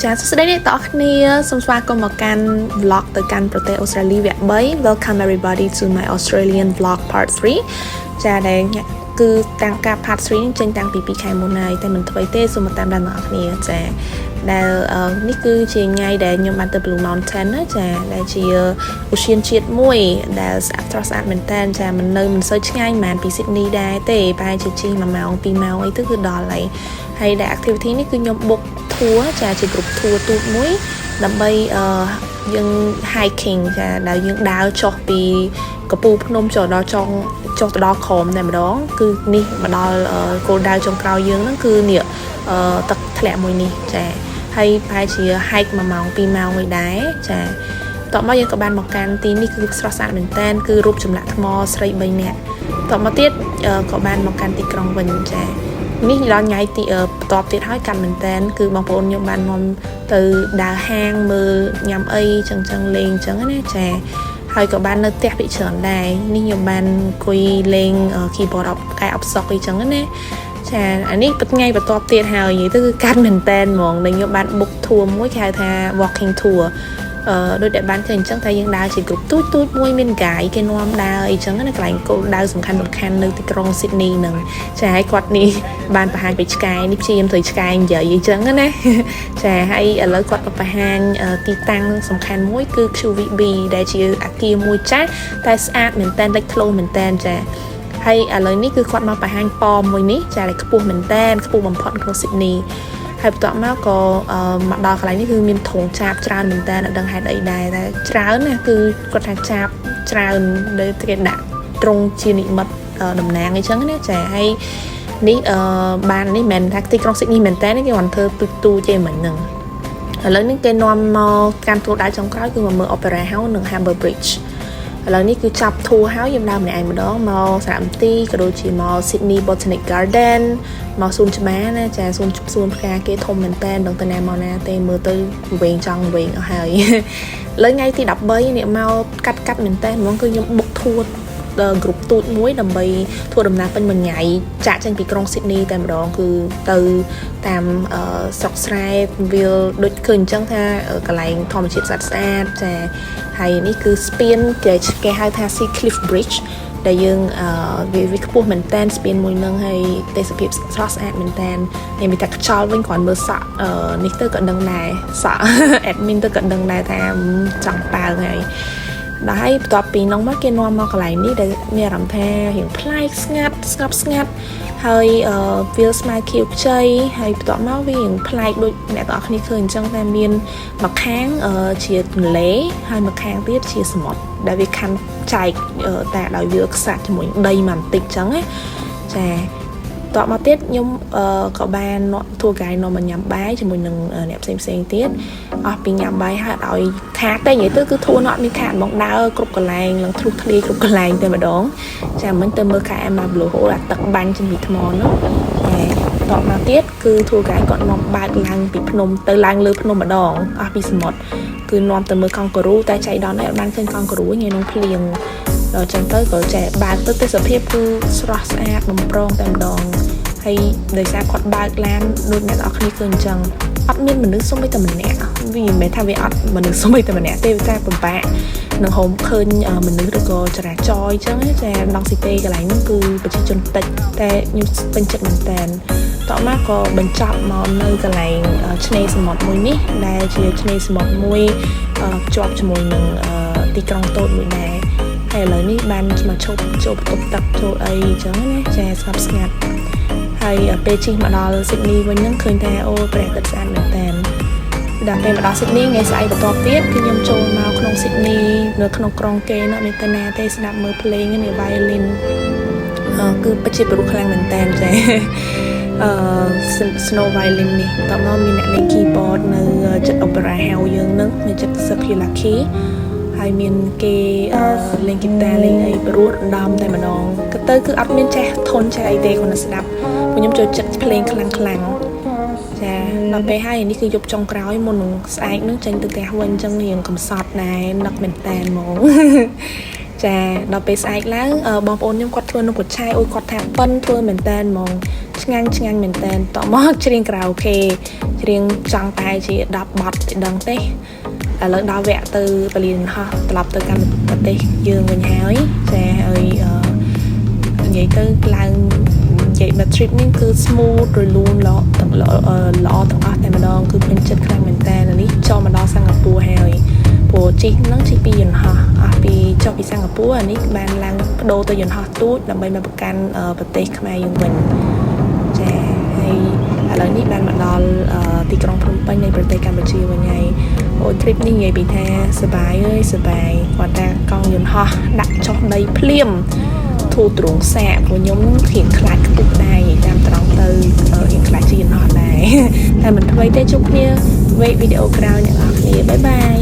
ចាសស្ដីនេះតើគ្នាសូមស្វាគមន៍មកកាន់ vlog ទៅកាន់ប្រទេសអូស្ត្រាលីវគ្គ3 Welcome everybody to my Australian vlog part 3ចាដែលគឺតាំងការ part 3 ចេញតាំងពី2ខែមុនហើយតែមិនធ្វើទេសូមតាមដានអ្នកគ្នាចាដែលនេះគឺជាថ្ងៃដែលខ្ញុំបានទៅ Blue Mountain ណាចាដែលជាឧទ្យានជាតិមួយដែលស្អាតស្រស់ស្អាតមែនតើចាមិនសូវឆ្ងាយប៉ុន្មានពី Sydney ដែរទេប្រហែលជាជិះ1ម៉ោង2ម៉ោងអីទៅគឺដល់ហើយដែល activity នេះគឺខ្ញុំ book tour ចាជា group tour ទូតមួយដើម្បីយើង hiking ចាដែលយើងដើរចុះពីកំពូលភ្នំចុះដល់ចុះទៅដល់ក្រោមតែម្ដងគឺនេះមកដល់គោលដៅចុងក្រោយយើងហ្នឹងគឺនេះទឹកធ្លាក់មួយនេះចាហើយប្រហែលជា hike 1ម៉ោង2ម៉ោងមួយដែរចាតោះមកយើងក៏បានមកកាន់ទីនេះគឺស្រស់ស្អាតមែនតើគឺរូបចម្លាក់ថ្មស្រី3នាក់តោះមកទៀតក៏បានមកកាន់ទីក្រុងវិញចានេះដល់ថ្ងៃទីបន្ទាប់ទៀតហើយកាន់មែនតើគឺបងប្អូនខ្ញុំបាននាំទៅដើរហាងមើលញ៉ាំអីចឹងលេងចឹងណាចាហើយក៏បាននៅផ្ទះពិច្រើនដែរនេះខ្ញុំបានអង្គុយលេង keyboard កែអបសុកអីចឹងណាចាអានេះថ្ងៃបន្ទាប់ទៀតហើយនិយាយទៅគឺកាត់មែនតែនហ្មងដែលខ្ញុំបាន book tour មួយគេហៅថា walking tour ដូចដែលបានឃើញអញ្ចឹងថាយើងដើរជា group ទូចមួយមាន guide គេនាំដើរអីចឹងណាកន្លែងគោលដៅសំខាន់នៅទីក្រុង Sydney ហ្នឹងចាហើយគាត់នេះបានបង្ហាញពីឆ្កែនេះព្យាយាមទៅឆ្កែនិយាយអីចឹងណាចាហើយឥឡូវគាត់បង្ហាញទីតាំងសំខាន់មួយគឺ QVB ដែលជាអគារមួយចាស់តែស្អាតមែនតើលេចធ្លោមែនតើចាហើយឥឡូវនេះគឺគាត់មកបង្ហាញប៉មមួយនេះចាដែលខ្ពស់មែនតើខ្ពស់បំផុតក្នុង Sydney ហើយបន្ទាប់មកក៏មកដល់កន្លែងនេះគឺមានធុងចាបច្រើនមែនតើអត់ដឹងហេតុអីដែរតែច្រើនណាគឺគាត់ថាចាបច្រើនដែលគេដាក់ត្រង់ជានិមិត្តតំណាងអីចឹងណាចាហើយនេះបាននេះមិនថាទីក្រុង Sydney មែនតើគេគាត់ធ្វើទូចេះមិញហ្នឹងឥឡូវនេះគេនាំមកកាន់គោលដៅចុងក្រោយគឺមកមើល Opera House និង Harbour Bridge ឥឡូវនេះគឺចាប់ tour ហើយយើងដើរម្នាក់ឯងម្ដងមកសារមន្ទីរក៏ដូចជាមក Sydney Botanic Garden មកសួនច្បារណាចាសួនផ្កាគេធំមែនតើដល់ទៅណាមកណាទេមើលទៅវែងចង់វែងអស់ហើយឥឡូវថ្ងៃទី13នេះមកកាត់មែនតើហ្មងគឺខ្ញុំ book tour group ទូចមួយដើម្បីធ្វើដំណើរពេញមួយថ្ងៃចាក់ចេញពីក្រុង Sydney តែម្ដងគឺទៅតាមស្រុកស្រែវាលដូចឃើញអញ្ចឹងថាកន្លែងធម្មជាតិស្អាតចាហើយនេះគឺស្ពានគេហៅថា Sea Cliff Bridge ដែលយើងវាខ្ពស់មែនតើស្ពានមួយនឹងហើយទេសភាពស្រស់ស្អាតមែនតើហើយមានតែខ្យល់វិញគ្រាន់មើលសក់នេះទៅក៏ដឹងដែរសក់ admin ទៅក៏ដឹងដែរថាចង់ប៉ាវហើយដល់ហើយបន្ទាប់ពីនោះមកគេនាំមកកន្លែងនេះដែលមានអារម្មណ៍ថារៀងប្លែកស្ងាត់ហើយវាស្មៅខៀវខ្ចីហើយបន្ទាប់មកវារៀងប្លែកដូចអ្នកទាំងអស់គ្នាឃើញអញ្ចឹងតែមានមួយខាងជាទន្លេហើយមួយខាងទៀតជាសមុទ្រដែលវាខណ្ឌចែកតែដោយវាខ្សាច់ជាមួយដីមកបន្តិចអញ្ចឹងណាចាតបមកទៀតខ្ញុំក៏បានទូរហ្គាយនាំមកញ៉ាំបាយជាមួយនឹងអ្នកផ្សេងទៀតអស់ពីញ៉ាំបាយហើយឲ្យខាតតែនិយាយទៅគឺធួរអត់មានខាតហ្មងដើរគ្រប់កន្លែងឡើងធ្លុះធ្លាយគ្រប់កន្លែងតែម្ដងចាមិញទៅមើល KM Blue Hole អាទឹកបាញ់ចេញពីថ្មនោះតបមកទៀតគឺធួរហ្គាយគាត់នាំបើកឡើងពីភ្នំទៅឡើងលើភ្នំម្ដងអស់ពីសមុទ្រគឺនាំទៅមើលកង់ការ៉ូតែចៃដន្យដែរអត់បានឃើញកង់ការ៉ូថ្ងៃនោះភ្លៀងដល់ចឹងទៅក៏ចែបើកទៅទេសភាពគឺស្រស់ស្អាតបំប្រងតែម្ដងហើយដោយសារគាត់បើកឡានដូចអ្នកនរគ្នាឃើញអញ្ចឹងអត់មានមនុស្សសូម្បីតែម្នាក់វាមិនមែនថាវាអត់មនុស្សសូម្បីតែម្នាក់ទេវាតែពិបាកនឹងហូមឃើញមនុស្សឬក៏ចរាចរណ៍អញ្ចឹងចាដងស៊ីទេកន្លែងហ្នឹងគឺប្រជាជនតិចតែខ្ញុំពេញចិត្តមែនតើតមកក៏បញ្ចប់មកនៅកន្លែងឆ្នេរសមុទ្រមួយនេះដែលជាឆ្នេរសមុទ្រមួយជាប់ជាមួយនឹងទីក្រុងតូចមួយដែរហើយឥឡូវនេះបានមកចូលបន្ទប់ទឹកចូលអីអញ្ចឹងណាចាស្ងប់ស្ងាត់ហើយពេលជិះមកដល់ Sydney វិញហ្នឹងឃើញថាអូព្រះអាទិត្យស្អាតមែនតើដល់ពេលមកដល់ Sydney ថ្ងៃស្អែកបន្ទាប់ទៀតគឺខ្ញុំចូលមកក្នុង Sydney នៅក្នុងក្រុងគេនោះមានតាណាទេស្ដាប់មើលភ្លេងនេះ violin គឺពិតជាព្រោះខ្លាំងមែនតើចាsnow violin នេះតោះមកមានអ្នកលេង keyboard នៅចិត្ត Opera House យើងហ្នឹងនៅចិត្ត Circular Quay ហើយមានគេលេងហ្គីតាលេងអីព្រោះរំដំតែម្ដងក៏ទៅគឺអត់មានចេះធន់ចេះអីទេគាត់នៅស្ដាប់ខ្ញុំចូលចិត្តភ្លេងខ្លាំងចាដល់ពេលហើយនេះគឺយប់ចុងក្រោយមុននឹងស្អែកនឹងចេញទៅផ្ទះវិញអញ្ចឹងរៀងកំសត់ដែរនឹកមែនតែនហ្មង ចាដល់ពេលស្អែកឡើងបងប្អូនខ្ញុំគាត់ធ្វើនំកញ្ឆែអូយគាត់ថាប៉ិនធ្វើមែនតែនហ្មងឆ្ងាញ់មែនតែនតមកច្រៀងក្រៅអូខេច្រៀងចង់តែជា10បទទៅដឹងទេឥឡូវដល់វគ្គទៅបលីនហោះត្រឡប់ទៅកាន់ប្រទេសយើងវិញហើយចាហើយនិយាយទៅឡើងនិយាយមក trip នេះគឺ smooth រលូនល្អទាំងអស់តែម្ដងគឺពេញចិត្តខ្លាំងមែនតែននេះចូលមកដល់សិង្ហបុរីហើយព្រោះជិះពីយន្តហោះអស់ពីចុះពីសិង្ហបុរីអានេះបានឡើងបដូរទៅយន្តហោះទូចដើម្បីមកប្រកាន់ប្រទេសខ្មែរយើងវិញចាហើយឥឡូវនេះបានមកដល់ទីក្រុងភ្នំពេញនៃប្រទេសកម្ពុជាវិញហើយអូ trip នេះនិយាយពីថាសប្បាយគាត់ថាកង់យន្តហោះដាក់ចុះដីភ្លាមធូរទ្រង់សាកព្រោះខ្ញុំរៀងខ្លាចខ្ពស់ដែរតាមត្រង់ទៅរៀងខ្លាចជាយន្តហោះដែរតែមិនអ្វីទេជួបគ្នាវីដេអូក្រោយអ្នកនរគ្នាបាយបាយ